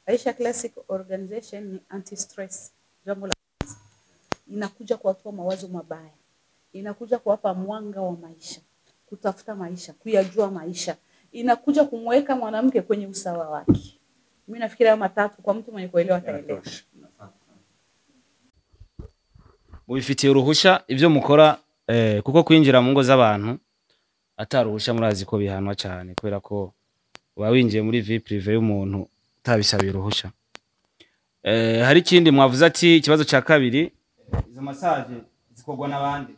Aisha Classic Organization ni anti-stress. Jambo la kwanza. Inakuja kuwatoa mawazo mabaya. Inakuja kuwapa mwanga wa maisha, kutafuta maisha, kuyajua maisha. Inakuja kumweka mwanamke kwenye usawa wake. Mimi nafikiria matatu kwa mtu mwenye kuelewa ataelewa. Mubifitiye uruhusha ivyo mukora kuko kwinjira mu ngo z'abantu ataruhusha murazi ko bihanwa cyane kubera ko uba winjiye muri vie privé y'umuntu utabisabiye uruhusha. Hari ikindi mwavuze ati ikibazo cya kabiri izo massage zikorwa n'abandi.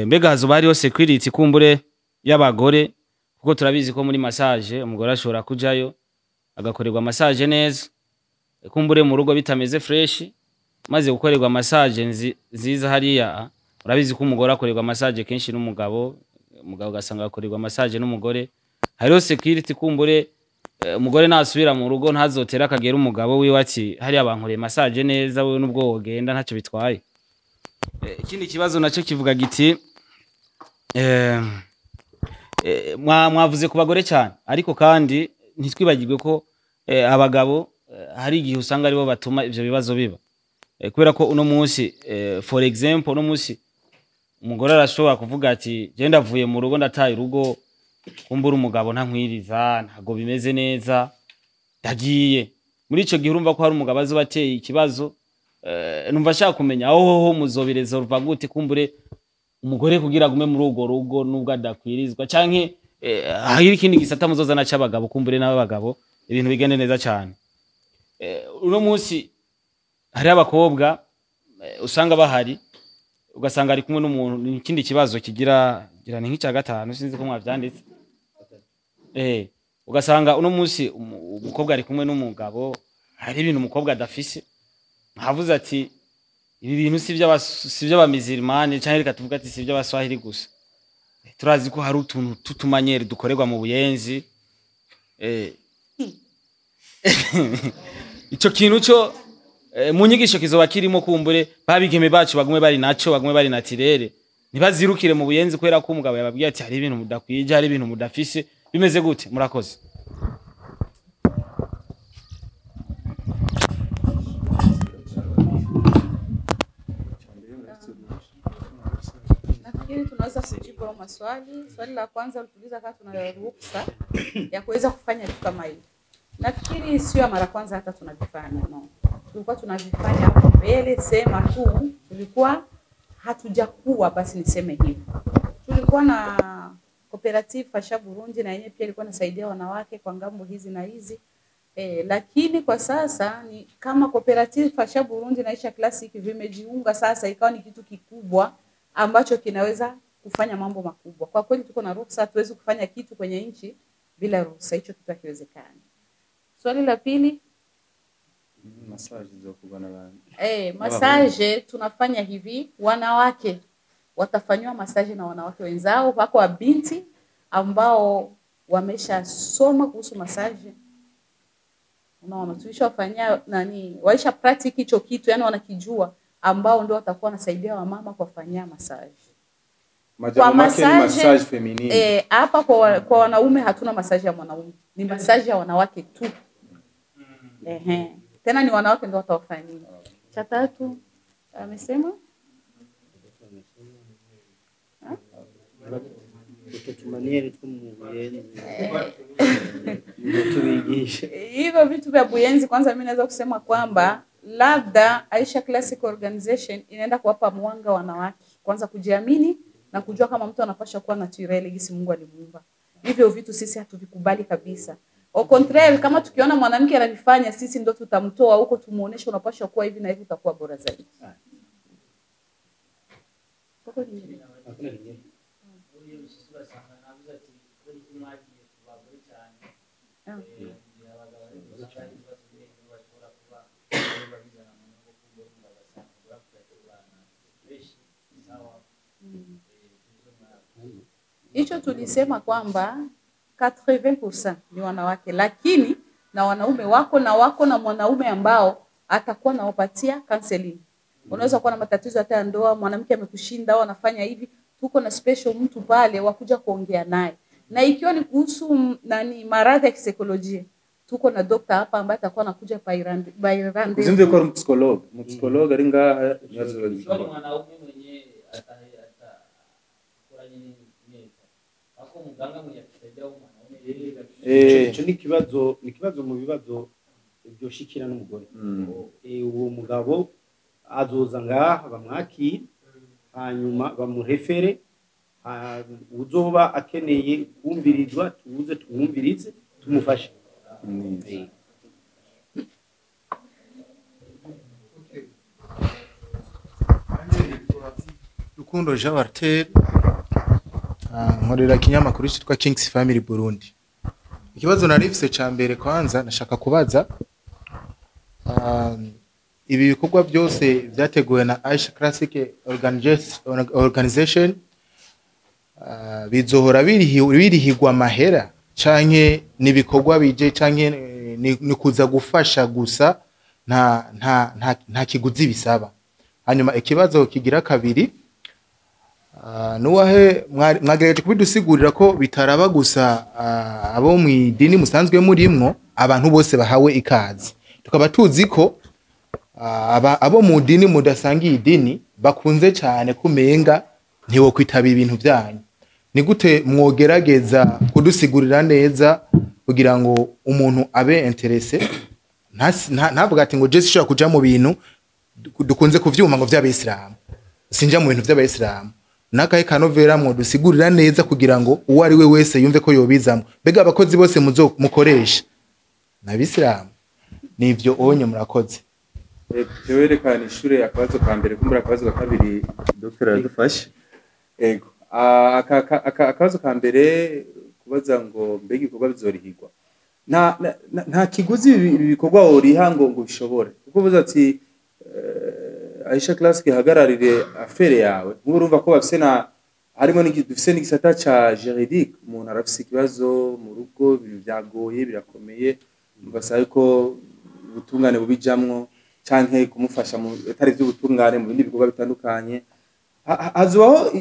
Mbega hazoba hariho security kumbure y'abagore kuko turabizi ko muri massage umugore ashobora kujayo agakorerwa massage neza kumbure mu rugo bitameze fresh maze gukorerwa massage nziza hariya. Urabizi ko umugore akorerwa massage kenshi n'umugabo, umugabo gasanga akorerwa massage n'umugore. Hariho security kumbure umugore nasubira mu rugo ntazotera akagera umugabo wiwe ati hari abankoreye massage neza wewe nubwo wogenda ntacyo bitwaye. Ikindi kibazo nacyo kivuga giti mwavuze ku bagore cyane ariko kandi ntitwibagirwe ko abagabo hari igihe usanga aribo batuma ivyo bibazo biba. Kubera ko uno munsi for example uno munsi umugore arashobora kuvuga ati je ndavuye mu rugo ndataye urugo kumbura umugabo ntankwiriza ntago bimeze neza yagiye muri ico gihe urumva ko hari umugabo azobateye ikibazo. Numva shaka kumenya aho muzobireza ruva gute kumbure umugore kugira gume muri ugo rugo nubwo adakwirizwa canke hari ikindi gisata muzozana cy'abagabo kumbure n'abagabo ibintu bigende neza cyane. Uno munsi hari abakobwa usanga bahari ugasanga ari kumwe n'umuntu n'ikindi kibazo kigira ni nk'icya gatanu sinzi ko mwavyanditse. Ugasanga uno munsi umukobwa ari kumwe n'umugabo hari ibintu umukobwa adafise havuze ati ibi bintu sivyo abamizirmani cyangwa reka tuvuga ati sivyo abaswahili gusa. Turazi ko hari utuntu tutumanyeri dukorerwa mu buyenzi. Ico kintu cyo mu nyigisho kizoba kirimo kumbure babigeme bacu bagume bari naco bagume bari natirere ntibazirukire mu buyenzi kwera ko umugabo yababwiye ati hari ibintu mudakwije hari ibintu mudafise bimeze gute. Murakoze. Nafikiri tunaweza kujibu maswali. Swali la kwanza uliuliza kama tuna ruhusa ya kuweza kufanya kitu kama hivi. Nafikiri sio mara kwanza hata tunavifanya, no. Tulikuwa tunavifanya hapo mbele, sema tu tulikuwa hatujakuwa basi niseme hivi. Tulikuwa na cooperative Fasha Burundi na yenyewe pia ilikuwa inasaidia wanawake kwa ngambo hizi na hizi. Lakini kwa sasa ni kama cooperative Fasha Burundi na Aisha Classic vimejiunga sasa ikawa ni kitu kikubwa ambacho kinaweza kufanya mambo makubwa. Kwa kweli tuko na ruhusa, tuwezi kufanya kitu kwenye nchi bila ruhusa, hicho kitu hakiwezekani. Swali la pili, massage zinazokuwa na bana. Massage tunafanya hivi, wanawake watafanywa massage na wanawake wenzao, wako wa binti ambao wameshasoma kuhusu massage. Unaona tulishafanyia waisha practice hicho kitu, yani wanakijua ambao ndio watakuwa wanasaidia wamama kufanyia massage. Kwa massage feminine. Hapa kwa wanaume hatuna massage ya mwanaume. Ni massage ya wanawake tu. Tena ni wanawake ndio watawafanyia. Cha tatu amesema hivyo vitu vya buyenzi. Kwanza mimi naweza kusema kwamba labda Aisha Classic Organization inaenda kuwapa mwanga wanawake kwanza kujiamini na kujua kama mtu anapaswa kuwa naturel gisi Mungu alimuumba. Hivyo vitu sisi hatuvikubali kabisa. Au contraire, kama tukiona mwanamke anavifanya sisi ndio tutamtoa huko tumuonesha unapaswa kuwa hivi na hivi utakuwa bora zaidi. Hicho tulisema kwamba 80% ni wanawake, lakini na wanaume wako na mwanaume ambao atakuwa nawapatia counseling. Unaweza kuwa na matatizo hata ya ndoa, mwanamke amekushinda au anafanya hivi, tuko na special mtu pale wakuja kuongea naye. Na ikiwa ni kuhusu maradhi ya kisaikolojia, tuko na dokta hapa ambaye atakuwa anakuja by rendezvous. Uzimve ko ari umupsikologe ari ngaha ibibazo babikora. Mwanaume mwenye atakoranye neza. Ako muganga mwenye atasaidia mwanaume ico ni kibazo mu bibazo byoshikira n'umugore. Uwo mugabo azoza ngaha bamwakira hanyuma bamurefere uzoba akeneye kumvirizwa tuze tumwumvirize tumufashe. Rukundo Jean Bartel nkorera kinyamakuru cyitwa Kings Family Burundi. Ikibazo narifise ca mbere kwanza nashaka kubaza ibi bikorwa byose byateguwe na Aisha Classic Organization bizohora birihigwa amahera canke nibikorwa bije canke ni kuza gufasha gusa nta kiguzi bisaba. Hanyuma ikibazo kigira kabiri nuwahe mwagerageje kubidusigurira ko bitaraba gusa abo mu idini musanzwe murimwo abantu bose bahawe ikazi. Tukaba tuzi ko abo mu dini mudasangiye idini bakunze cyane kumenga ntiwo kwitaba ibintu byanyu. Ni gute mwogerageza kudusigurira neza kugira ngo umuntu abe interesse ntavuga ati ngo Jesse shaka kuja mu bintu dukunze kuvyuma ngo vy'abayisilamu sinja mu bintu vy'abayisilamu nakahe kanovera mwodusigurira neza kugira ngo uwo ari we wese yumve ko yobizamo. Bega abakozi bose mukoresha n'abisilamu nivyo onye murakoze. Tewerekana ishure akabazo ka mbere kumbura akabazo ka kabiri Dr. Radufashe. Ego akabazo ka mbere kubaza ngo mbega ibikorwa bizorihigwa nta kiguzi ibikorwa oriha ngo bishobore kuko buza ati Aisha Classic hagararire affaire yawe nk'urumva ko bafise na harimo dufise n'igisata ca juridique umuntu arafise ikibazo mu rugo ibintu byagoye birakomeye mbasaba ko ubutungane bubijamwo canke kumufasha mu atari by'ubutungane mu bindi bikorwa bitandukanye hazubaho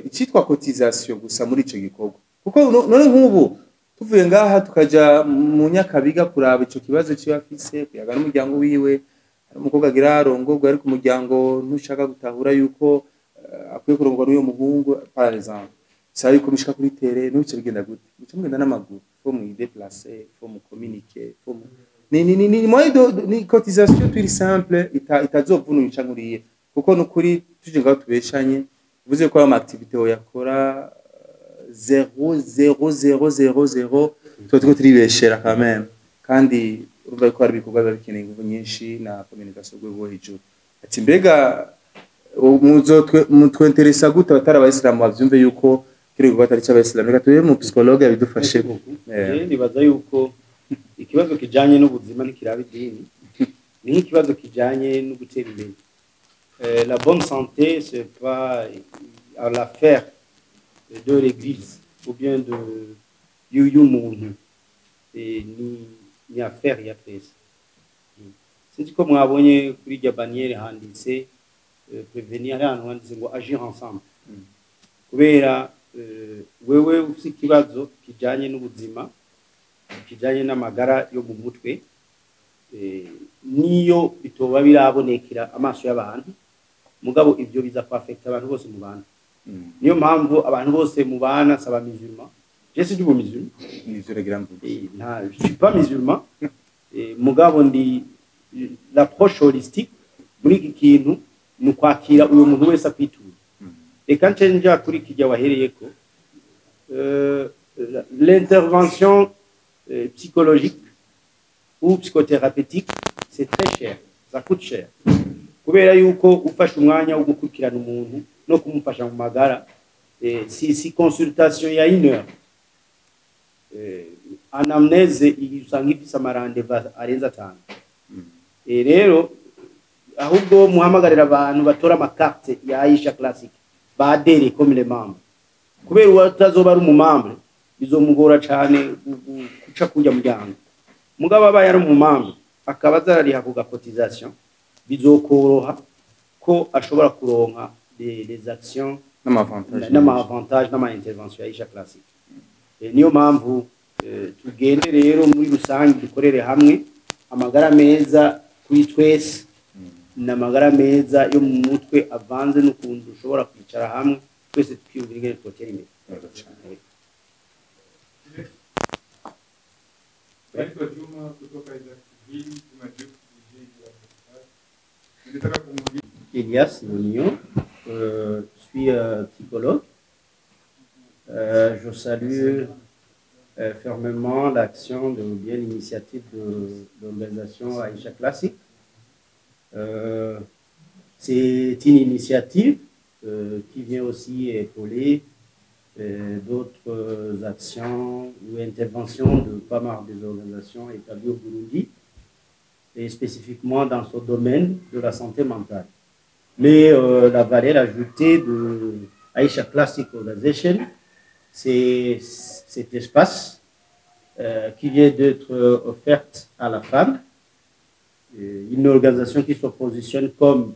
icitwa cotisation gusa muri ico gikorwa kuko none nk'ubu tuvuye ngaha tukaja mu Nyakabiga kuraba ico kibazo cyo afise kuyaga n'umuryango wiwe umukobwa agira arongorwa ari ku muryango ntushaka gutahura yuko akwiye kurongorwa n'uyo muhungu par exemple sayi kumishika kuri terrain n'uce bigenda gute muce mugenda n'amaguru fo mu déplacer fo mu communiquer fo mu ni moyen de cotisation très simple itazovunura incanguriye kuko nukuri tuje ngaho tubeshanye uvuze ko ama activité yakora 0,0000 tuko turibeshera quand même kandi urumva ko ari ibikorwa bikeneye ingufu nyinshi na communication rwo hejuru ati mbega mutwenteresa gute batari abayisilamu bavyumve yuko kiri ngo batari cy'abayisilamu reka tuye mu psychologue abidufashe nibaza yuko ikibazo kijanye n'ubuzima n'ikiraba idini ni ikibazo kijanye no gutera imbere. La bonne santé c'est pas à l'affaire de l'église ou bien de y'umuntu ni affaire ya twese. Sinzi ko mwabonye kuri rya bannière handitse prévenir ahantu handitse ngo agir ensemble. Kubera wewe ufite ikibazo kijanye n'ubuzima kijanye n'amagara yo mu mutwe niyo bitoba birabonekera amaso y'abantu mugabo ibyo biza kwafekta abantu bose mu bantu. Niyo mpamvu abantu bose mu bana saba musulman. Je suis du musulman. Ni zuragira mvuga. Je suis pas musulman. Mugabo ndi l'approche holistique muri iki kintu ni kwakira uyo muntu wese akwitura. Reka ncenja kuri kijya wahereyeko l'intervention psychologique ou psychothérapeutique c'est très cher, ça coûte cher. Kubera yuko ufasha umwanya wo gukurikirana umuntu no kumufasha mu magara si consultation ya 1 heure anamnese usanga ifise amarandeva arenza 5 rero ahubwo muhamagarira abantu batora amakarte ya Aisha Classic badere comme les membres kubera utazoba ari umumambre bizomugora cyane kuca kujya muryango mugabo aba yari umumambre akabaza ari hakuga cotisation bizokoroha ko ashobora kuronka des actions n'ama avantages n'ama intervention ya Aisha Classic. Niyo mpamvu tugende rero muri rusange dukorere hamwe amagara meza kuri twese n'amagara meza yo mu mutwe avanze n'ukuntu ushobora kwicara hamwe twese tukiyumvira ingene twotera imbere. Naitwa Juma kutoka Isaac TV, tunajua nilitaka kumuuliza Elias Nonio, je suis psychologue. Je salue fermement l'action de bien l'initiative de l'organisation Aïcha Classique. C'est une initiative qui vient aussi épauler d'autres actions ou interventions de pas mal des organisations établies au Burundi, et spécifiquement dans ce domaine de la santé mentale. Mais la valeur ajoutée de Aïcha Classic Organization, c'est cet espace qui vient d'être offerte à la femme, une organisation qui se positionne comme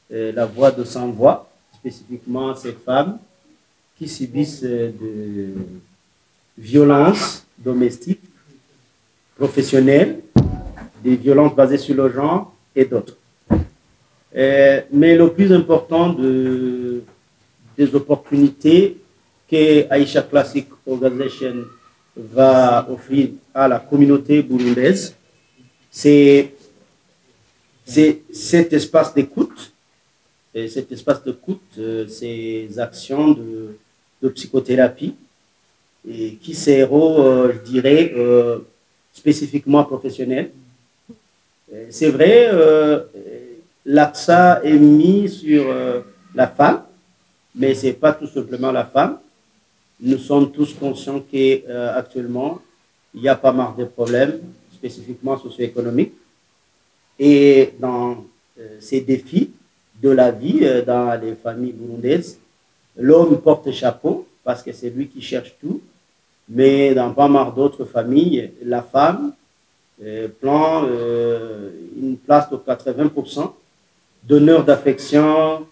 la voix de sans voix, spécifiquement ces femmes qui subissent de violences domestiques, professionnelles, des violences basées sur le genre et d'autres. Mais le plus important des opportunités que Aïcha Classic Organization va offrir à la communauté burundaise, c'est cet espace d'écoute. Et cet espace d'écoute, ces actions de psychothérapie et qui seront, je dirais, spécifiquement professionnelles. C'est vrai, l'accent est mis sur la femme, mais ce n'est pas tout simplement la femme. Nous sommes tous conscients qu'actuellement, il y a pas mal de problèmes, spécifiquement socio-économiques. Et dans ces défis de la vie dans les familles burundaises, l'homme porte chapeau parce que c'est lui qui cherche tout. Mais dans pas mal d'autres familles, la femme prend une place de 80%, donneur d'affection,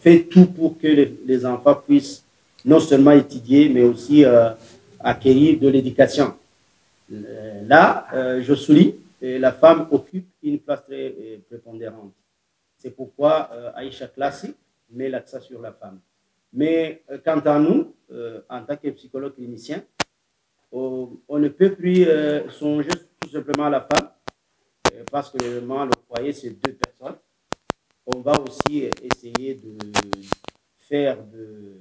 fait tout pour que les enfants puissent non seulement étudier, mais aussi acquérir de l'éducation. Là, je souligne, la femme occupe une place très prépondérante. C'est pourquoi Aïcha Classique met l'accent sur la femme. Mais quant à nous, en tant que psychologue clinicien, on ne peut plus songer tout simplement à la femme, parce que vraiment, le foyer, c'est deux personnes. On va aussi essayer de faire de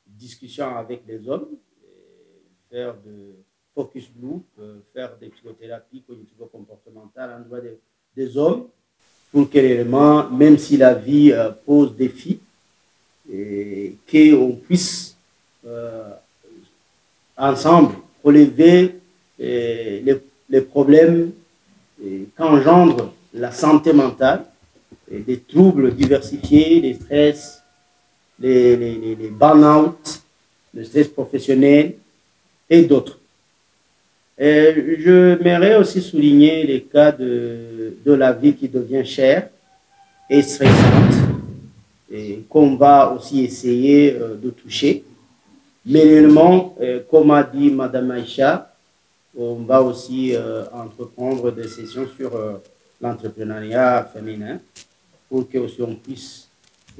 discussions avec les hommes, faire de focus group, faire des psychothérapies cognitivo-comportementales en droit des hommes, pour que réellement, même si la vie pose défi, qu'on puisse ensemble relever les problèmes qu'engendre la santé mentale, des troubles diversifiés, les stress, les burn-out, le stress professionnel et d'autres. Je m'aimerais aussi souligner les cas de la vie qui devient chère et stressante, et qu'on va aussi essayer de toucher. Mais réellement, comme a dit Madame Aïcha, on va aussi entreprendre des sessions sur l'entrepreneuriat féminin pour que aussi on puisse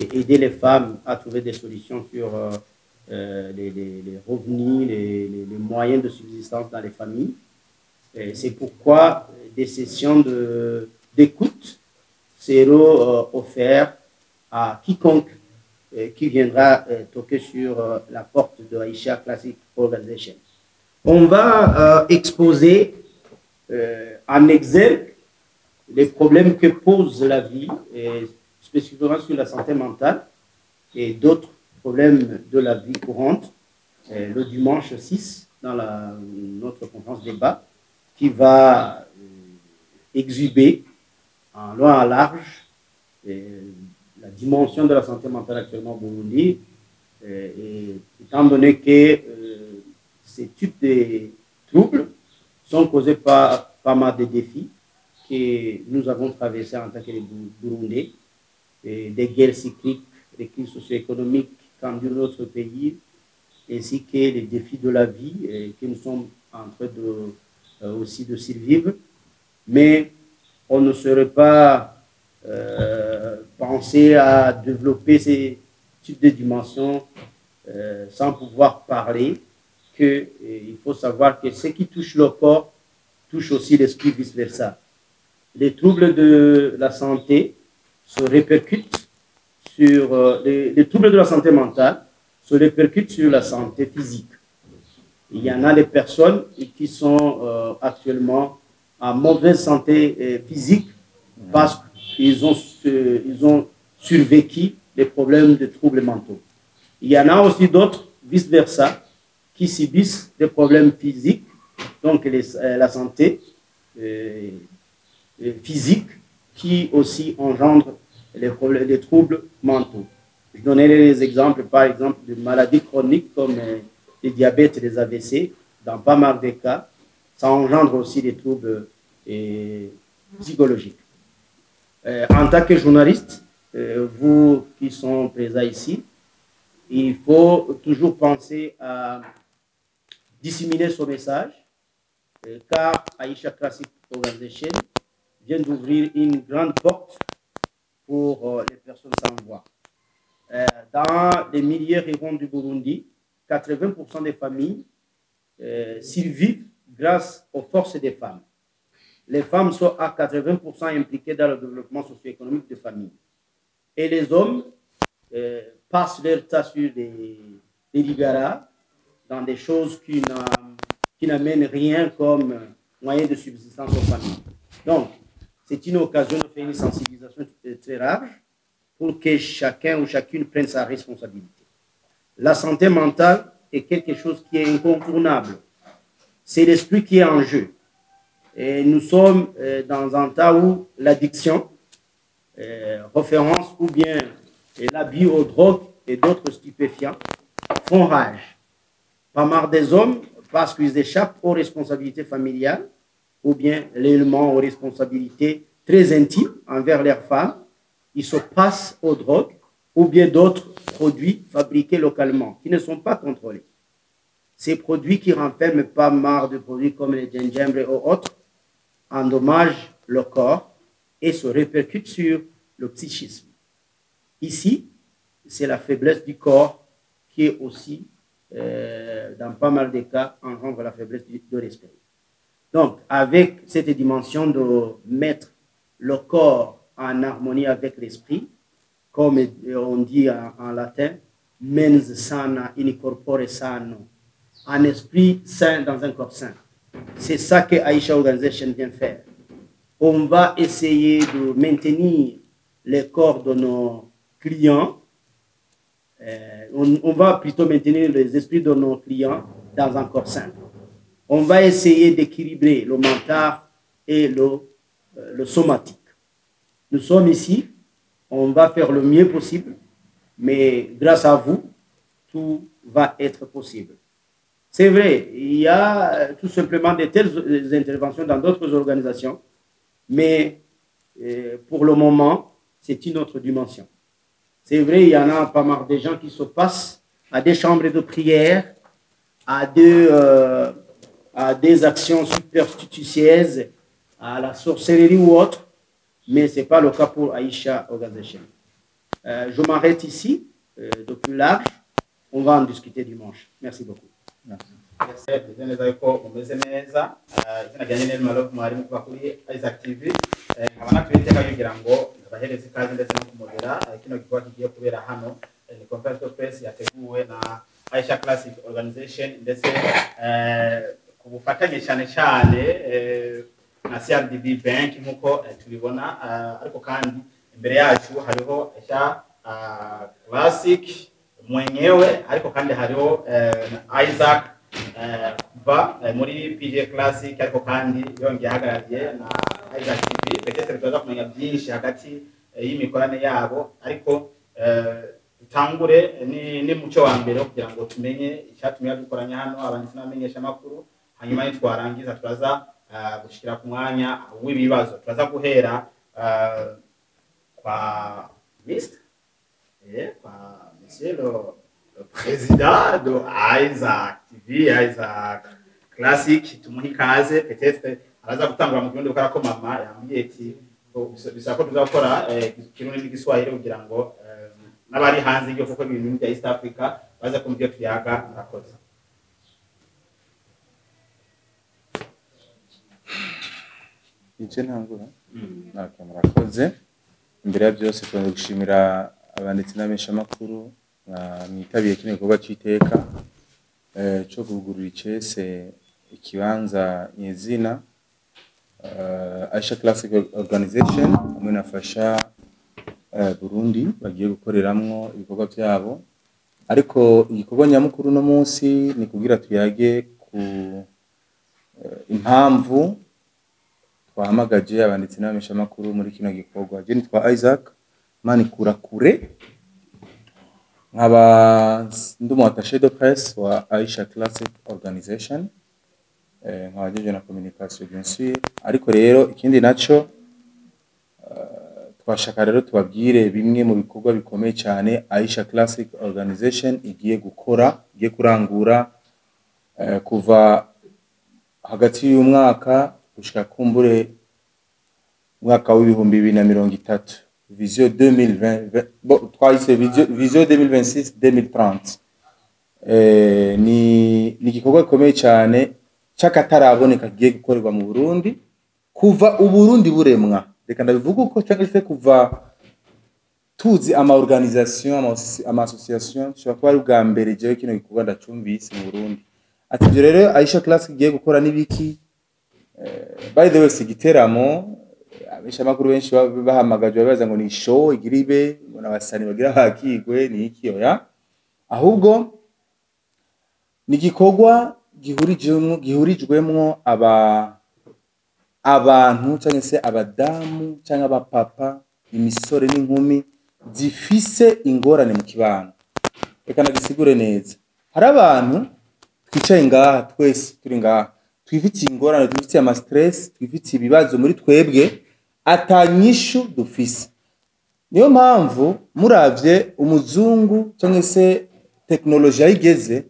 aider les femmes à trouver des solutions sur les revenus, les moyens de subsistance dans les familles. C'est pourquoi des sessions d'écoute seront offertes à quiconque qui viendra toquer sur la porte de Aïcha Classic Organization. On va exposer en exergue les problèmes que pose la vie, spécifiquement sur la santé mentale et d'autres problèmes de la vie courante, le dimanche 6 dans notre conférence débat qui va exhiber en long et en large la dimension de la santé mentale actuellement au Burundi, et étant donné que ces types de troubles sont causés par pas mal de défis que nous avons traversés en tant que Burundais, des guerres cycliques, des crises socio-économiques comme dans notre pays, ainsi que les défis de la vie que nous sommes en train aussi de survivre. Mais on ne saurait pas penser à développer ces types de dimensions sans pouvoir parler qu'il faut savoir que ce qui touche le corps touche aussi l'esprit, vice-versa. Les troubles de la santé se répercutent sur les troubles de la santé mentale se répercutent sur la santé physique. Il y en a des personnes qui sont actuellement en mauvaise santé physique parce qu'ils ont survécu les problèmes de troubles mentaux. Il y en a aussi d'autres, vice-versa, qui subissent des problèmes physiques, donc la santé physique qui aussi engendre les troubles mentaux. Je donnerai les exemples, par exemple, de maladies chroniques comme le diabète et les AVC. Dans pas mal de cas, ça engendre aussi des troubles psychologiques. En tant que journaliste, vous qui sont présents ici, il faut toujours penser à disséminer son message, car Aïcha Classic Organization vient d'ouvrir une grande porte pour les personnes sans voix. Dans les milieux ruraux du Burundi, 80% des familles survivent grâce aux forces des femmes. Les femmes sont à 80% impliquées dans le développement socio-économique des familles. Et les hommes passent leur temps sur des libérats, dans des choses qui n'amènent rien comme moyen de subsistance aux familles. Donc, c'est une occasion de faire une sensibilisation très large pour que chacun ou chacune prenne sa responsabilité. La santé mentale est quelque chose qui est incontournable. C'est l'esprit qui est en jeu. Et nous sommes dans un temps où l'addiction, référence ou bien l'abus aux drogues et d'autres stupéfiants font rage. Pas mal des hommes parce qu'ils échappent aux responsabilités familiales ou bien l'élément aux responsabilités très intimes envers leurs femmes, ils se passent aux drogues ou bien d'autres produits fabriqués localement qui ne sont pas contrôlés. Ces produits qui renferment pas mal de produits comme le gingembre et autres endommagent le corps et se répercutent sur le psychisme. Ici, c'est la faiblesse du corps qui est aussi, dans pas mal de cas, engendre la faiblesse de l'esprit. Donc, avec cette dimension de mettre le corps en harmonie avec l'esprit, comme on dit en latin, mens sana in corpore sano, un esprit sain dans un corps sain. C'est ça que Aïcha Organization vient faire. On va essayer de maintenir les corps de nos clients, on va plutôt maintenir les esprits de nos clients dans un corps sain. On va essayer d'équilibrer le mental et le somatique. Nous sommes ici, on va faire le mieux possible, mais grâce à vous, tout va être possible. C'est vrai, il y a tout simplement de telles interventions dans d'autres organisations, mais pour le moment, c'est une autre dimension. C'est vrai, il y en a pas mal de gens qui se passent à des chambres de prière, à des actions superstitieuses, à la sorcellerie ou autre, mais ce n'est pas le cas pour Aïcha Organization. Je m'arrête ici, de plus large, on va en discuter dimanche. Merci beaucoup. Bize neza yuko umeze neza izina ryanjye ni Malof mwarimu kuva kuri Isaac TV nkaba natwiteka kugira ngo abahereze ikaze ndetse no kumodera kino gikorwa kigiye kubera hano ni conference of press yateguwe na Aisha Classic Organization ndetse ku bufatanye cyane na CRDB Bank nkuko tubibona ariko kandi imbere yacu hariho Aisha Classic mwenyewe ariko kandi hariho Isaac muri PJ Classic ariko kandi yongeye ahagarariye na Isaac TV ndetse tuzaza kumenya byinshi hagati y'imikorane yabo ariko tutangure ni muco wa mbere kugira ngo tumenye icyatumye dukoranya hano abanditsi n'amenyesha makuru hanyuma nitwarangiza turaza gushikira ku mwanya w'ibibazo turaza guhera kwa Mr. Monsieur président de Isaac TV, Isaac Classic, tumuha ikaze, peut-être araza gutangura mu kirundi kuko arako mama yambwiye ati bisaba ko tuzakora ikirundi n'igiswahili kugira ngo n'abari hanze y'ibyo kuko ibintu bya East Africa baza kumva ibyo tuyaga. Murakoze. Ice ntangura murakoze. Imbere ya byose tubanza gushimira abanditsi n'abamenyeshamakuru mwitabiye kino gikorwa cy'iteka cyo kugurura icese ikibanza nyezina Aisha Classic Organization hamwe nafasha Burundi bagiye gukoreramwo ibikorwa byabo, ariko igikorwa nyamukuru no munsi ni kugira tuyage ku impamvu twahamagaje abanditsi n'abamenyeshamakuru muri kino gikorwa. Je nitwa Isaac Manikurakure, nkaba ndumu attaché de presse wa Aisha Classic Organization, nkaba jeje na communication bien sûr, ariko rero ikindi naco twashaka rero tubabwire bimwe mu bikorwa bikomeye cyane Aisha Classic Organization igiye gukora, igiye kurangura kuva hagati y'umwaka gushika kumbure mwaka w'ibihumbi 2030, vision 2020 twahise vision 2026 2030. Ni igikorwa gikomeye cyane cyakataraboneka giye gukorerwa mu Burundi kuva uburundi buremwa. Reka ndabivuga uko cyangwa se kuva tuzi ama organisation ama association cyo kwa bwa mbere je kino gikorwa ndacumvise mu Burundi. Ati byo rero Aisha Classic giye gukora nibiki. By the way, sigiteramo abesha makuru benshi bahamagajwe babaza ngo ni show igiribe ngo nabasani bagira hakigwe ni iki oya, ahubwo ni gikorwa gihurijwemwo abantu cyangwa se abadamu cyangwa abapapa, imisore n'inkumi zifise ingorane mu kibano. Reka nagisigure neza, hari abantu twicaye ngaha twese turi ngaha twifitiye ingorane, twifitiye ama stress, twifitiye ibibazo muri twebwe atanyishu dufise. Niyo mpamvu muravye umuzungu cyangwa se teknoloji igeze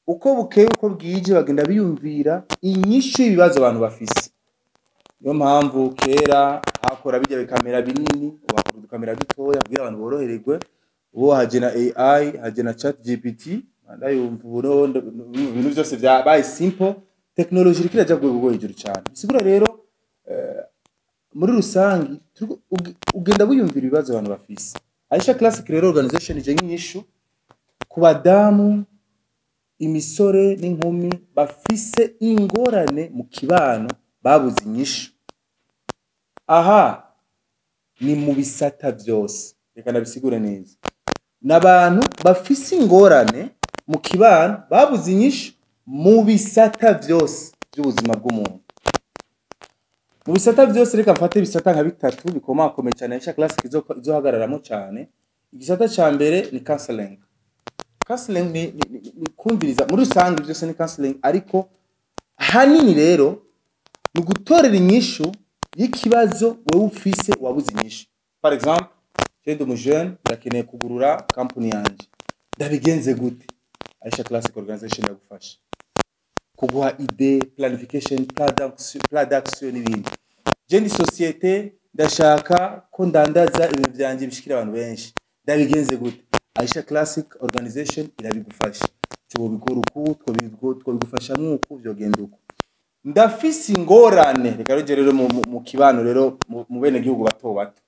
uko bukeye uko bwije bagenda biyumvira inyishu y'ibibazo abantu bafise. Niyo mpamvu kera hakora bijya bikamera binini, ubakora udukamera dutoya kugira abantu borohererwe. Uwo hagena AI, hagena ChatGPT, ndayumva uburondo ibintu byose byabaye simple, technology ikiraje bwo hejuru cyane. Bisigura rero muri rusangi ugenda buyumvira ibibazo abantu bafise. Aisha Classic rero organization je nk'inyishu ku badamu, imisore n'inkumi bafise ingorane mu kibano babuze inyishu. Aha ni mu bisata byose, reka nabisigure neza. Nabantu bafise ingorane mu kibano babuze inyishu mu bisata byose by'ubuzima bw'umuntu. Mu bisata byose reka mfate bisata nka bitatu bikomakomeye cyane Aisha Classic izohagararamo cyane. Igisata cya mbere ni counseling. Counseling ni kumviriza muri rusange byose ni counseling, ariko hanini rero ni gutorera inyishu y'ikibazo wewe ufise wabuze inyishu. Par exemple, je ndi jeune ndakeneye kugurura company yanje, ndabigenze gute? Aisha Classic Organization yagufasha kuguha idée, planification, plan d'action n'ibindi. Je ndi societe ndashaka ko ndandaza ibintu byanje bishikira abantu benshi, ndabigenze gute? Aisha Classic Organization irabigufasha. Tibo bigora uko twabigufasha nk'uko byogenda uko. Ndafise ingorane, reka rero mu kibano rero mu bene gihugu bato bato.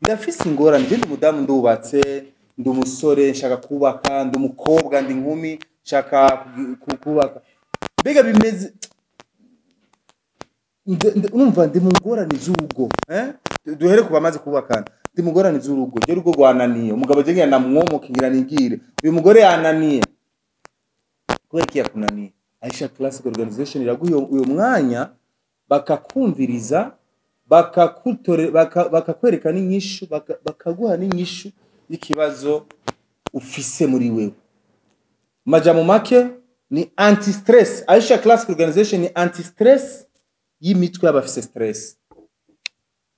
Ndafise ingorane, je ndi mudamu ndubatse, ndi umusore nshaka kubaka, ndi umukobwa ndi nkumi nshaka kubaka. Bega bimeze urumva ndi mu ngorane z'urugo, duhere kubamaze kubakana. Ndi mu ngorane z'urugo, je rugo rwananiye, umugabo je ngena namwomoka ngira nigire, uyu mugore yananiye. Kubera iki yakunaniye? Aisha Classic Organization iraguye uyo mwanya bakakumviriza, bakakwereka n'inyishu, bakaguha n'inyishu y'ikibazo ufise muri wewe. Majambo make ni anti stress. Aisha Classic Organization ni anti stress y'imitwe y'abafise stress.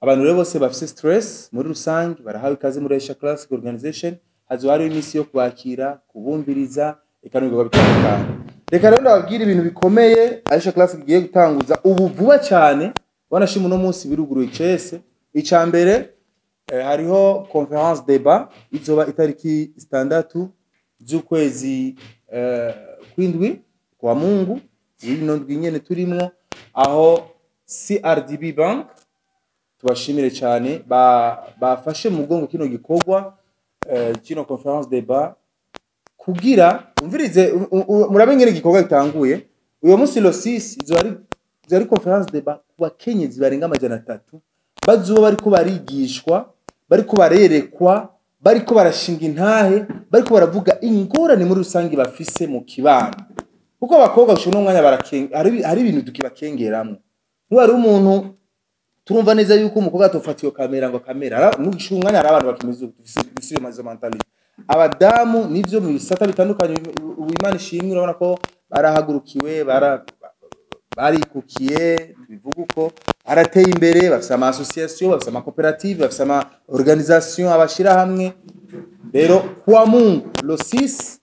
Abantu rero bose bafise stress muri rusange barahawe ikaze muri Aisha Classic Organization. hazoba hariho iminsi yo kubakira kubumviriza eka n'ibikorwa bitandukanye. Reka rero ndababwira ibintu bikomeye Aisha Classic igiye gutanguza ubu vuba cyane. Wanashima uno munsi biruguruye cese. Icya mbere hariho conference débat izoba itariki 6 z'ukwezi kwindwi kwa Mungu ino ndwi nyene turimwo, aho CRDB Bank tubashimire cyane bafashe mu mugongo kino gikorwa kino conference débat kugira umvirize murabe ngene gikorwa gitanguye. Uyo munsi lo 6 izo ari conference débat kuba kenyezi barenga 300 bazuba bariko barigishwa, bariko barerekwa, bariko barashinga intahe, bariko baravuga ingorane muri rusangi bafise mu kibano. Kuko abakobwa bushuno mwanya hari ibintu tukibakengeramo. N'uwari umuntu turumva neza yuko umukobwa atofatiye kamera ngo kamera n'ugishuno mwanya hari abantu bakimeze bisibe mazo mentality. Abadamu nivyo mu bisata bitandukanye Imana ishimwe, urabona ko barahagurukiwe barikukiye, bivuga uko arateye imbere, bafise ama association, bafise ama cooperative, bafise ama organisation abashira hamwe. Rero kwa Mungu lo 6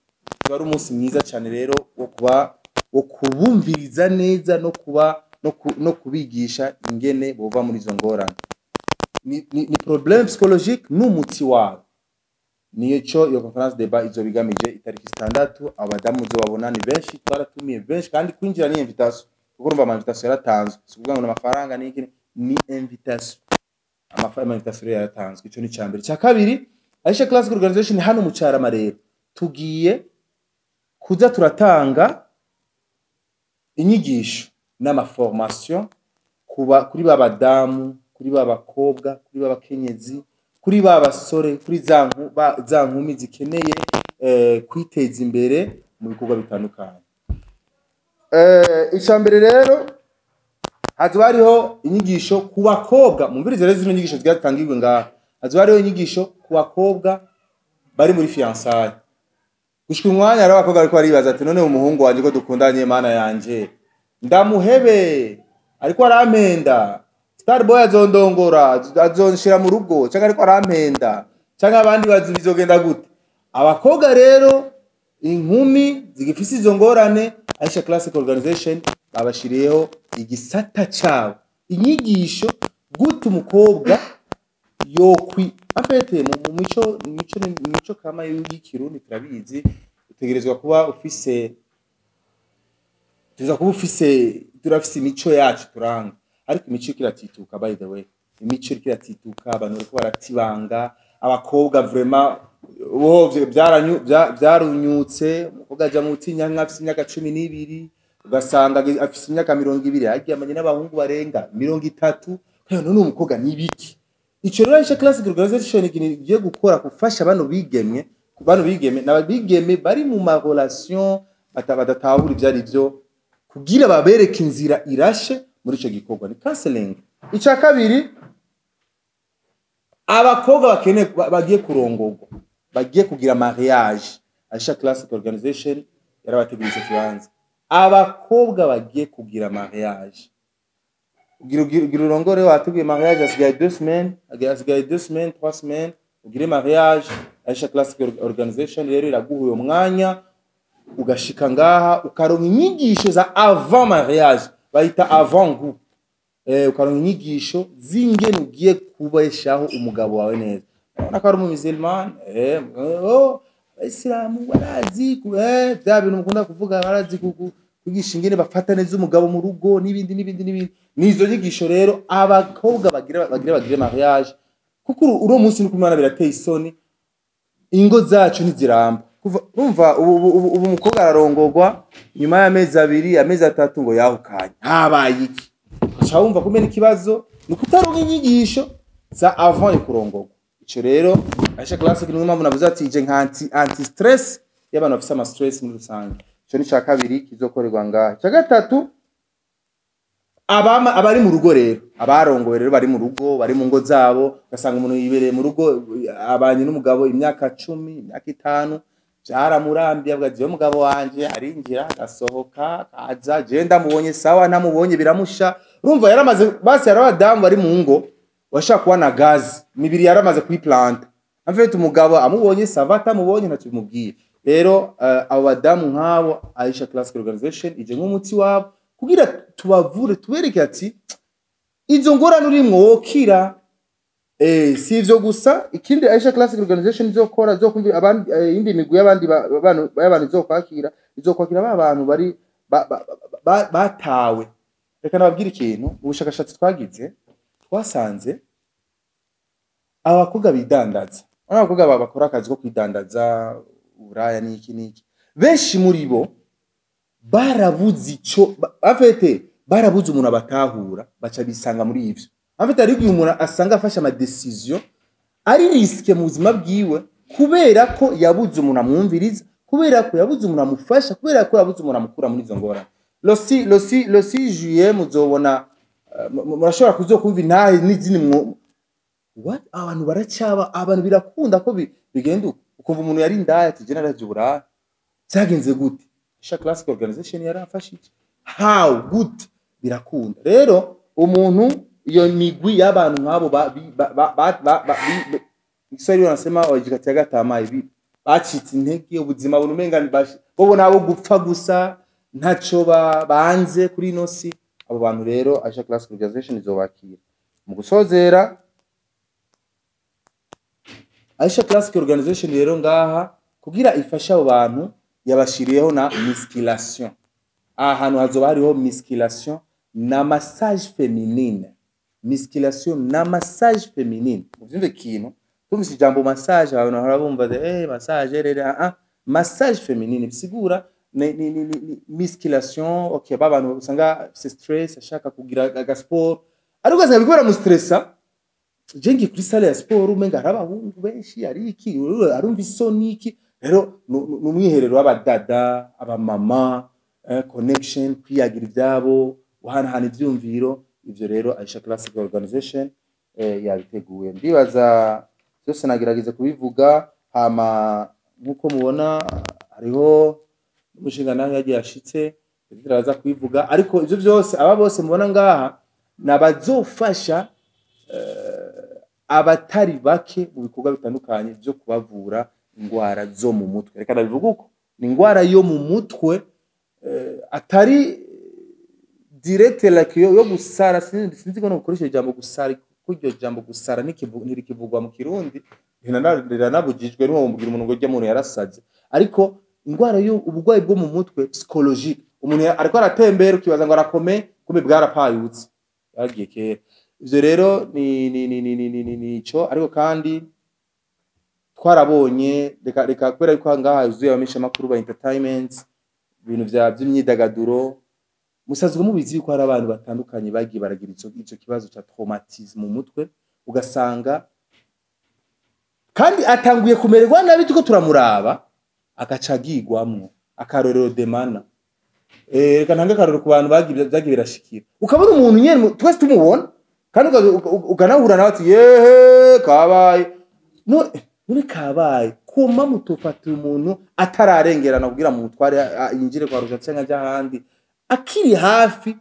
bari umunsi mwiza cyane rero wo kubumviriza neza no kubigisha ingene bova muri izo ngorane. Ni problème psychologique n'umuti wawe. Niyo cyo iyo conference débat izo bigamije itariki 6 abadamu zo babona ni benshi, twaratumiye benshi kandi kwinjira ni invitation. Urumva ama invitation yaratanzwe, sikuvuga ngo n'amafaranga n'iki, ni invitation. Amafaranga invitation yaratanzwe, ico ni cyambere. Cya kabiri, Aisha Classic Organization hano mu Carama rero tugiye kuza turatanga inyigisho n'ama formation kuri babadamu, kuri babakobwa, kuri babakenyezi, kuri babasore, kuri za nkumi zikeneye kwiteza imbere mu bikorwa bitandukanye. Icambere rero hazoba hariho inyigisho ku bakobwa, mumvirize rero zino nyigisho zgatangirwe ngaha. Hazoba hariho inyigisho ku bakobwa bari muri fiançailles. Gushika umwanya ari abakobwa ariko aribaza ati none umuhungu wanje ko dukundanye mana yanje ndamuhebe ariko arampenda, Starboy azondongora azonshira mu rugo cyangwa ariko arampenda cyangwa abandi bazizogenda gute. Abakobwa rero inkumi zigifise izo ngorane Aisha Classic Organization babashiriyeho igisata cyabo, inyigisho gute umukobwa yokwi afete mu mico kama y'ikirundi turabizi, utegerezwa kuba ufise turafise imico yacu turanga, ariko imico kiratituka. By the way, imico kiratituka, abantu bariko baratibanga. Abakobwa vraiment byarunyutse, umukobwa aja mu tinya nk'afise imyaka 12 ugasanga afise imyaka 20 agiye amanye n'abahungu barenga 30. None umukobwa nibiki? Ico rero Aisha Classic Organization igiye gukora kufasha abantu bigeme n'abigeme bari mu ma relation batabatahura ivyari byo, kugira babereke inzira irashe muri ico gikorwa ni counseling. Icya kabiri, abakobwa bagiye kurongorwa, bagiye kugira mariage. Aisha Classic Organization yarabategurije kibanza abakobwa bagiye kugira mariage. Ugira urongore wateguye mariage asigaye 2 semaines, asigaye 2 semaines 3 semaines ugire mariage. Aisha Classic Organization rero iraguha uyo mwanya ugashika ngaha ukaronka inyigisho za avant mariage, bayita avant goût. Ukaronka inyigisho zingene ugiye kubeshaho umugabo wawe neza. Urabona ko ari mu musulman Islamu barazi bya bintu mukunda kuvuga, barazi kugisha ingene bafata neza umugabo mu rugo n'ibindi. Nizo nyigisho rero abakobwa bagira mariage, kuko uro munsi nuko Imana birateye isoni, ingo zacu ntiziramba. Urumva ubu umukobwa ararongorwa nyuma y'amezi 2 amezi 3 ngo yahukanye habaye iki? Acha wumva kumena ikibazo ni kutaronka inyigisho za avant yo kurongorwa. Ico rero Aisha Classic ni mpamvu navuze ati je nka anti stress y'abantu bafise ama stress muri rusange. Ico ni cya kabiri kizokorerwa ngaha. Cya gatatu, abari mu rugo rero, abarongowe rero bari mu rugo, bari mu ngo zabo, gasanga umuntu yibereye mu rugo abanye n'umugabo imyaka 10 imyaka 5 byaramurambiye, avuga je umugabo wanje arinjira gasohoka kaza je ndamubonye sawa ntamubonye biramusha. Urumva yaramaze basi yarabadamu bari mu ngo washaka kuba na gazi mibiri yaramaze kuyiplanta, afite umugabo amubonye savata mubonye ntacyo bimubwiye rero abo badamu nk'abo Aisha Classic Organization ije nk'umuti wabo kugira tubavure tubereke ati izo ngorane urimwo wokira si ivyo gusa ikindi Aisha Classic Organization izokora zokumva abandi indi migwi y'abandi y'abantu izokwakira abantu bari batawe reka nababwira ikintu ubushakashatsi twagize twasanze abakobwa bidandaza abakobwa bakora akazi ko kwidandaza uburaya n'iki benshi muri bo barabuze ico afete barabuze umuntu abatahura baca bisanga muri ivyo afite ari umuntu asanga afasha ama decision ari riske mu buzima bwiwe kubera ko yabuze umuntu amwumviriza kubera ko yabuze umuntu amufasha kubera ko yabuze umuntu amukura muri izo ngorane le 6 juillet muzobona murashobora kuzokumva intahe n'izindi what abantu baracaba abantu birakunda ko bigenda ukumva umuntu yari indaya ati je naraje uburaya cyagenze gute Aisha Classic Organization yarafashije how good birakunda rero umuntu iyo migwi y'abantu nk'abo Isari wanasema wajikati ya gatamaye bacitse intege ubuzima bunumenga bo nabo gupfa gusa ntaco banze kuri nosi abo bantu rero Aisha Classic Organization izobakira mu gusozera Aisha Classic Organization rero ngaha kugira ifasha abo bantu yabashiriyeho na musculation ahantu hazoba hariho musculation na massage féminine musculation na massage féminine uvyumve kintu tumvise ijambo massage abantu harabumva massage rero massage féminine bisigura ni musculation okay babantu usanga stress ashaka kugira aga sport ariko gasanga bikora mu stressa jengi kuri salle ya sport umenga harabahungu benshi ari iki arumva isoni iki rero numwiherero w'abadada abamama connection kwiyagira ibyabo uhanahana ivyumviro ivyo rero Aisha Classic Organization yabiteguye ndibaza byose nagerageza kubivuga hama nkuko mubona hariho umushinga naho yagiye ashitse biraza kubivuga ariko ivyo byose aba bose mubona ngaha nabazofasha abatari bake mu bikorwa bitandukanye byo kubavura ingwara zo mu mutwe reka ndabivuga uko ni ingwara yo mu mutwe atari direct like yo gusara sinzi ko no gukoresha ijambo gusara kuryo jambo gusara ntirikivugwa mu Kirundi ntiranabujijwe n'uwo mubwira umuntu ngo jya muntu yarasaze ariko ingwara yo ubugwayi bwo mu mutwe psychologique umuntu ariko aratembera ukibaza ngo arakomeye kumbe bwarapayutse yagiye kera ivyo rero ni ico ariko kandi twarabonye reka kubera yuko ngaha yuzuye abamisha makuru ba entertainment ibintu by'imyidagaduro musazwe mubizi yuko hari abantu batandukanye bagiye baragira ico kibazo cha traumatisme mu mutwe ugasanga kandi atanguye kumererwa nabi tuko turamuraba akacagirwamwo akarorero demana reka ntange akarorero ku bantu bagiye birashikira ukabona umuntu nyene twese tumubona kandi ukanahura nawe ati yehe kabaye no muri kabaye kuma mutofata umuntu atararengerana kugira mu mutware yinjire kwa rusha cyangwa jahandi akiri hafi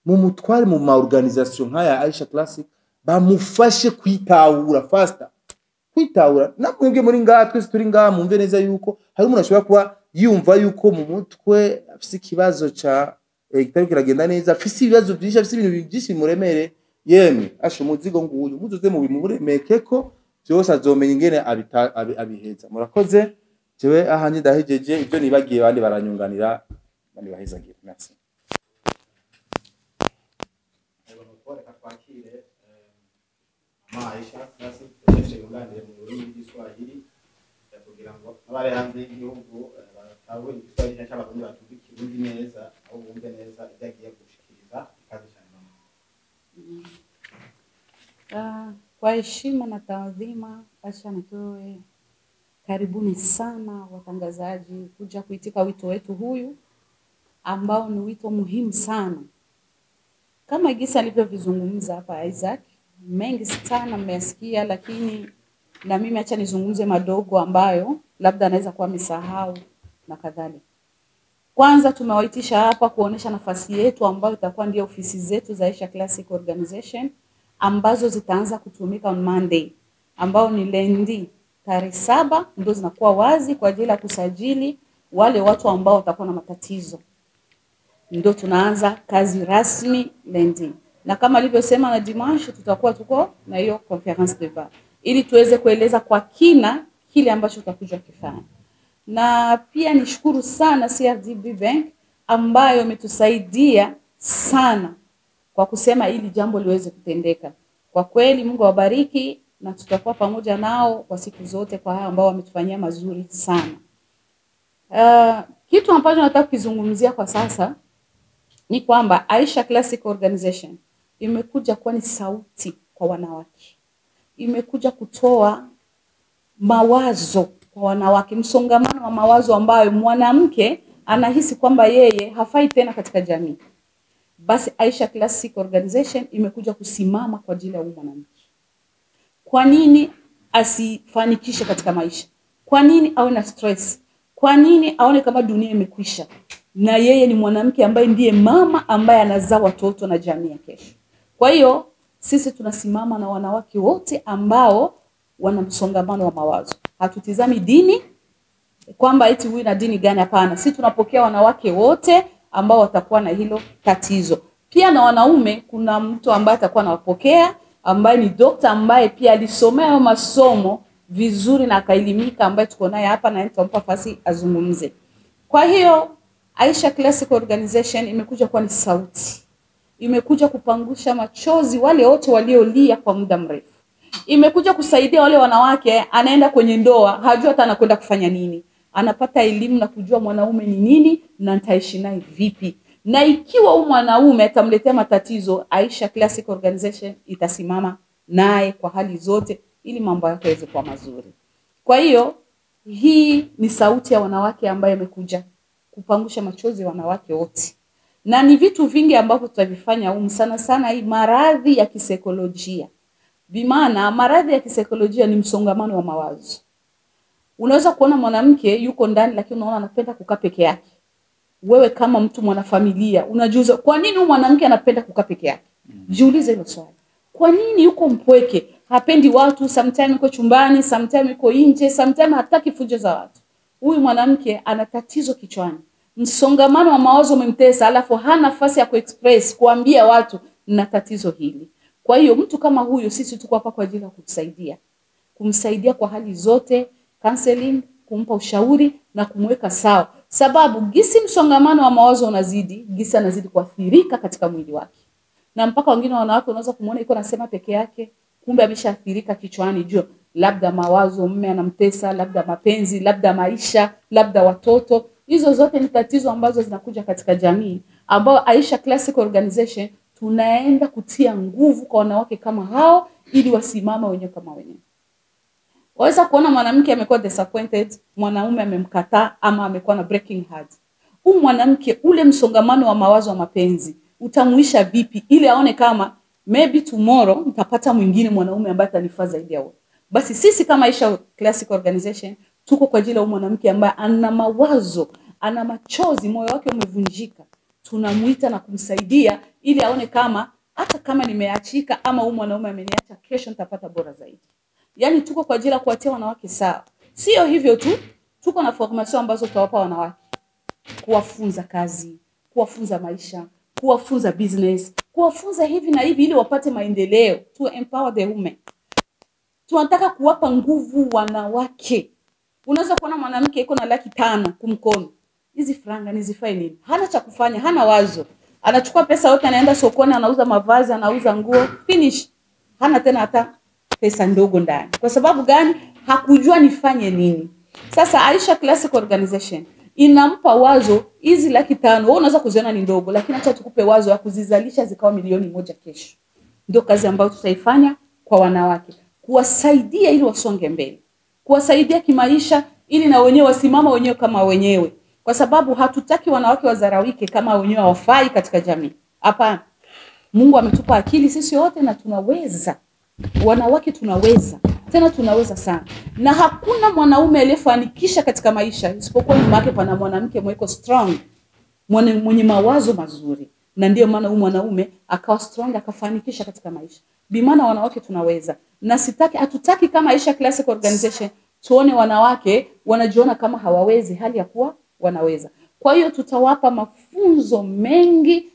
mu mutware mu ma organisation nkaya Aisha Classic bamufashe kwitahura faster kwitahura namwebwe muri ngaha twese turi ngaha mumve neza yuko hari umuntu ashobora kuba yumva yuko mu mutwe afise ikibazo ca kitari kiragenda neza afise ibibazo byinshi afise ibintu byinshi muremere yemwe ashe umuzigo nguyu muzoze mu bimuremeke ko byose azomenya ingene abiheza murakoze jewe ahanje ndahejeje ibyo nibagiye bandi baranyunganira bandi bahezagira merci Aisha Classic Organization yunganire mu rurimi rw'Igiswahili kugira ngo abari hanze y'igihugu batabo Igiswahili cy'abarundi batumva Ikirundi neza aho bumve neza ibyagiye gushikiriza kazi cyane. Kwa heshima na taadhima, acha nitoe karibuni sana watangazaji kuja kuitika wito wetu huyu ambao ni wito muhimu sana. Kama Gisa alivyovizungumza hapa Isaac, mengi sana mmesikia, lakini na mimi acha nizungumze madogo ambayo labda anaweza kuwa misahau na kadhalika. Kwanza tumewaitisha hapa kuonesha nafasi yetu ambayo itakuwa ndio ofisi zetu za Aisha Classic Organization ambazo zitaanza kutumika on Monday, ambao ni lendi tarehe 7 ndio zinakuwa wazi kwa ajili ya kusajili wale watu ambao watakuwa na matatizo. Ndio tunaanza kazi rasmi lundi. Na kama alivyosema na dimanche tutakuwa tuko na hiyo conference débat ili tuweze kueleza kwa kina kile ambacho tutakuja kufanya. Na pia nishukuru sana CRDB Bank ambayo imetusaidia sana kwa kusema ili jambo liweze kutendeka. Kwa kweli Mungu awabariki na tutakuwa pamoja nao kwa siku zote kwa hao ambao wametufanyia mazuri sana. Kitu ambacho nataka kuzungumzia kwa sasa ni kwamba Aisha Classic Organization imekuja kuwa ni sauti kwa wanawake. Imekuja kutoa mawazo kwa wanawake, msongamano wa mawazo ambayo mwanamke anahisi kwamba yeye hafai tena katika jamii. Basi Aisha Classic Organization imekuja kusimama kwa ajili ya mwanamke. Kwa nini asifanikishe katika maisha? Kwa nini awe na stress? Kwa nini aone kama dunia imekwisha? Na yeye ni mwanamke ambaye ndiye mama ambaye anazaa watoto na jamii ya kesho. Kwa hiyo sisi tunasimama na wanawake wote ambao wana msongamano wa mawazo. Hatutizami dini kwamba eti huyu na dini gani, hapana. Sisi tunapokea wanawake wote ambao watakuwa na hilo tatizo. Pia na wanaume kuna mtu ambaye atakuwa anawapokea ambaye ni dokta ambaye pia alisomea masomo vizuri na akaelimika ambaye tuko naye hapa na nitampa nafasi azungumze. Kwa hiyo Aisha Classic Organization imekuja kuwa ni sauti. Imekuja kupangusha machozi wale wote waliolia kwa muda mrefu. Imekuja kusaidia wale wanawake anaenda kwenye ndoa, hajua hata anakwenda kufanya nini. Anapata elimu na kujua mwanaume ni nini na nitaishi naye vipi. Na ikiwa huyu mwanaume atamletea matatizo, Aisha Classic Organization itasimama naye kwa hali zote ili mambo yake yaweze kuwa mazuri. Kwa hiyo hii ni sauti ya wanawake ambayo imekuja kupangusha machozi ya wanawake wote. Na ni vitu vingi ambavyo tutavifanya sana sana hii maradhi ya kisaikolojia. Bimaana maradhi ya kisaikolojia ni msongamano wa mawazo. Unaweza kuona mwanamke yuko ndani lakini unaona anapenda kukaa peke yake. Wewe kama mtu mwanafamilia unajiuliza kwa nini huyu mwanamke anapenda kukaa peke yake? Jiulize hilo swali. Kwa nini yuko mpweke? Hapendi watu, sometimes yuko chumbani, sometimes yuko nje, sometimes hataki fujo za watu. Huyu mwanamke ana tatizo kichwani. Msongamano wa mawazo umemtesa, alafu hana nafasi ya kuexpress, kuambia watu na tatizo hili. Kwa hiyo mtu kama huyo sisi tuko hapa kwa ajili ya kumsaidia. Kumsaidia kwa hali zote, counseling, kumpa ushauri na kumweka sawa. Sababu gisi msongamano wa mawazo unazidi, gisi anazidi kuathirika katika mwili wake. Na mpaka wengine wanawake unaweza kumuona yuko anasema peke yake, kumbe ameshaathirika kichwani juu labda mawazo mume anamtesa, labda mapenzi, labda maisha, labda watoto. Hizo zote ni tatizo ambazo zinakuja katika jamii ambao Aisha Classic Organization tunaenda kutia nguvu kwa wanawake kama hao ili wasimama wenyewe kama wenyewe. Waweza kuona mwanamke amekuwa disappointed, mwanaume amemkataa ama amekuwa na breaking heart. Huyu mwanamke ule msongamano wa mawazo wa mapenzi utamuisha vipi ili aone kama maybe tomorrow nitapata mwingine mwanaume ambaye atanifaa zaidi ya wewe. Basi sisi kama Aisha Classic Organization tuko kwa ajili ya mwanamke ambaye ana mawazo, ana machozi, moyo wake umevunjika. Tunamuita na kumsaidia ili aone kama hata kama nimeachika ama huyu mwanaume ameniacha, kesho nitapata bora zaidi. Yaani tuko kwa ajili ya kuwatia wanawake sawa. Sio hivyo tu, tuko na formation ambazo tutawapa wanawake. Kuwafunza kazi, kuwafunza maisha, kuwafunza business, kuwafunza hivi na hivi ili wapate maendeleo, to empower the women. Tunataka kuwapa nguvu wanawake. Unaweza kuona mwanamke yuko na 500,000 kumkono. Hizi franga nizifai nini? Hana cha kufanya, hana wazo. Anachukua pesa yote anaenda sokoni, anauza mavazi, anauza nguo, finish. Hana tena hata pesa ndogo ndani. Kwa sababu gani? Hakujua nifanye nini. Sasa Aisha Classic Organization inampa wazo hizi 500,000. Wewe unaweza kuziona ni ndogo, lakini acha tukupe wazo ya kuzizalisha zikawa milioni 1 kesho. Ndio kazi ambayo tutaifanya kwa wanawake. Kuwasaidia ili wasonge mbele. Kuwasaidia kimaisha ili na wenyewe wasimama wenyewe kama wenyewe. Kwa sababu hatutaki wanawake wazarauike kama wenyewe hawafai katika jamii. Hapana. Mungu ametupa akili sisi wote na tunaweza. Wanawake tunaweza. Tena tunaweza sana. Na hakuna mwanaume aliyefanikisha katika maisha isipokuwa nyuma yake pana mwanamke mweko strong, mwenye mawazo mazuri. Na ndio maana huyu mwanaume akawa strong akafanikisha katika maisha. Bi maana wanawake tunaweza. Na hatutaki kama Aisha Classic Organization tuone wanawake wanajiona kama hawawezi hali ya kuwa wanaweza. Kwa hiyo tutawapa mafunzo mengi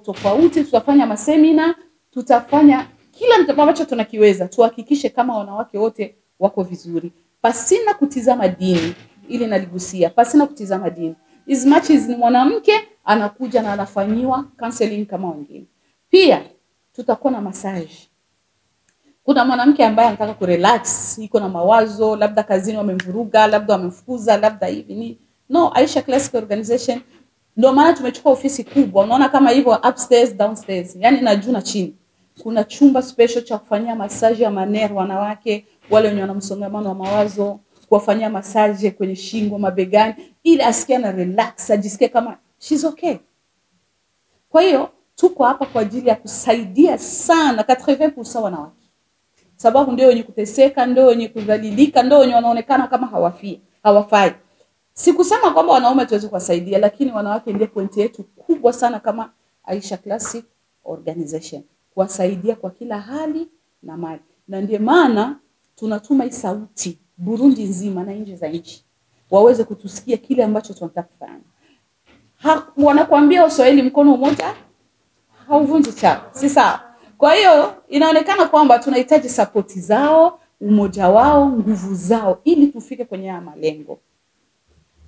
tofauti, tutafanya masemina, tutafanya kila ambacho tunakiweza, tuhakikishe kama wanawake wote wako vizuri. Pasina kutizama dini, ili naligusia, pasina kutizama dini. As much as ni mwanamke anakuja na anafanyiwa counseling kama wengine. Pia tutakuwa na massage. Kuna mwanamke ambaye anataka kurelax, iko na mawazo, labda kazini wamemvuruga, labda wamemfukuza, labda hivi ni. No, Aisha Classic Organization ndio maana tumechukua ofisi kubwa. Unaona kama hivyo upstairs, downstairs, yani na juu na chini. Kuna chumba special cha kufanyia massage ya manero wanawake, wale wenye wana msongamano wa mawazo, kuwafanyia massage kwenye shingo, mabegani, ili asikie na relax, ajisikie kama she's okay. Kwa hiyo tuko hapa kwa ajili ya kusaidia sana 80% wanawake. Sababu ndio wenye kuteseka, ndio wenye kudhalilika, ndio wenye wanaonekana kama hawafai. Sikusema kwamba wanaume tuweze kuwasaidia, lakini wanawake ndio pointi yetu kubwa sana kama Aisha Classic Organization, kuwasaidia kwa kila hali na mali. Na ndio maana tunatuma hii sauti Burundi nzima na nje za nchi, waweze kutusikia kile ambacho tunataka kufanya. Wanakuambia Waswahili mkono mmoja hauvunji chao, si sawa? Kwa hiyo inaonekana kwamba tunahitaji support zao, umoja wao, nguvu zao ili tufike kwenye haya malengo.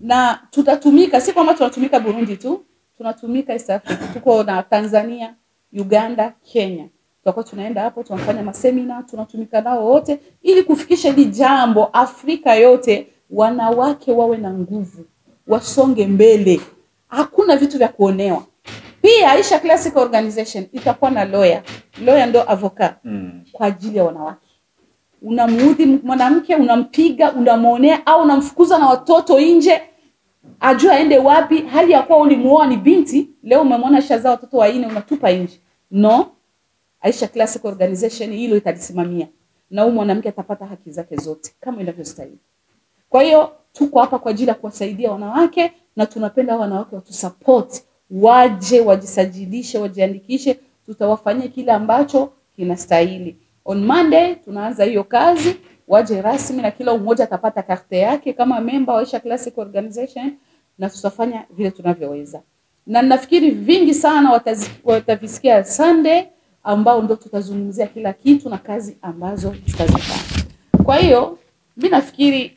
Na tutatumika, si kwamba tunatumika Burundi tu, tunatumika East Africa. Tuko na Tanzania, Uganda, Kenya. Tutakuwa tunaenda hapo, tunafanya masemina, tunatumika nao wote ili kufikisha hili jambo Afrika yote, wanawake wawe na nguvu, wasonge mbele. Hakuna vitu vya kuonewa. Pia Aisha Classic Organization itakuwa na lawyer. Lawyer ndo avocat kwa ajili ya wanawake. Unamuudhi mwanamke, unampiga, unamuonea au unamfukuza na watoto nje, ajua aende wapi, hali ya kuwa ulimuoa ni binti, leo umemwona shazaa watoto wanne unatupa nje. No. Aisha Classic Organization hilo italisimamia. Na huyu mwanamke atapata haki zake zote kama inavyostahili. Kwa hiyo tuko hapa kwa ajili ya kuwasaidia wanawake, na tunapenda wanawake watu support, waje wajisajilishe, wajiandikishe, tutawafanyia kile ambacho kinastahili. On Monday tunaanza hiyo kazi, waje rasmi na kila mmoja atapata karte yake kama member wa Aisha Classic Organization, na tutafanya vile tunavyoweza. Na nafikiri vingi sana watavisikia Sunday, ambao ndo tutazungumzia kila kitu na kazi ambazo tutazifanya. Kwa hiyo mimi nafikiri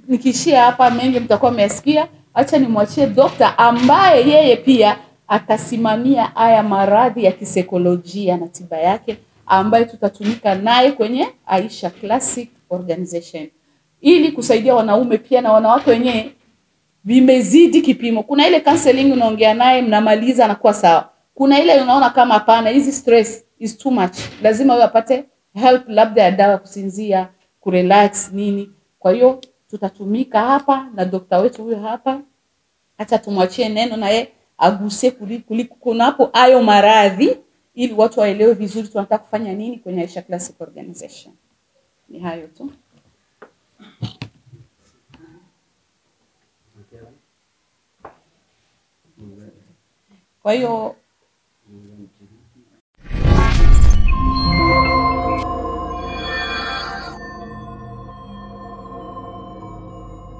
nikishia hapa, mengi mtakuwa mmesikia. Acha nimwachie dokta ambaye yeye pia atasimamia haya maradhi ya kisaikolojia na tiba yake, ambaye tutatumika naye kwenye Aisha Classic Organization ili kusaidia wanaume pia na wanawake wenyewe vimezidi kipimo. Kuna ile counseling unaongea naye mnamaliza anakuwa sawa. Kuna ile unaona kama hapana, hizi stress is too much, lazima wewe apate help, labda ya dawa kusinzia, kurelax nini. Kwa hiyo tutatumika hapa na dokta wetu huyo hapa. Acha tumwachie neno na yeye aguse kunapo hayo maradhi, ili watu waelewe vizuri tunataka kufanya nini kwenye Aisha Classic Organization. Ni hayo tu. Kwa hiyo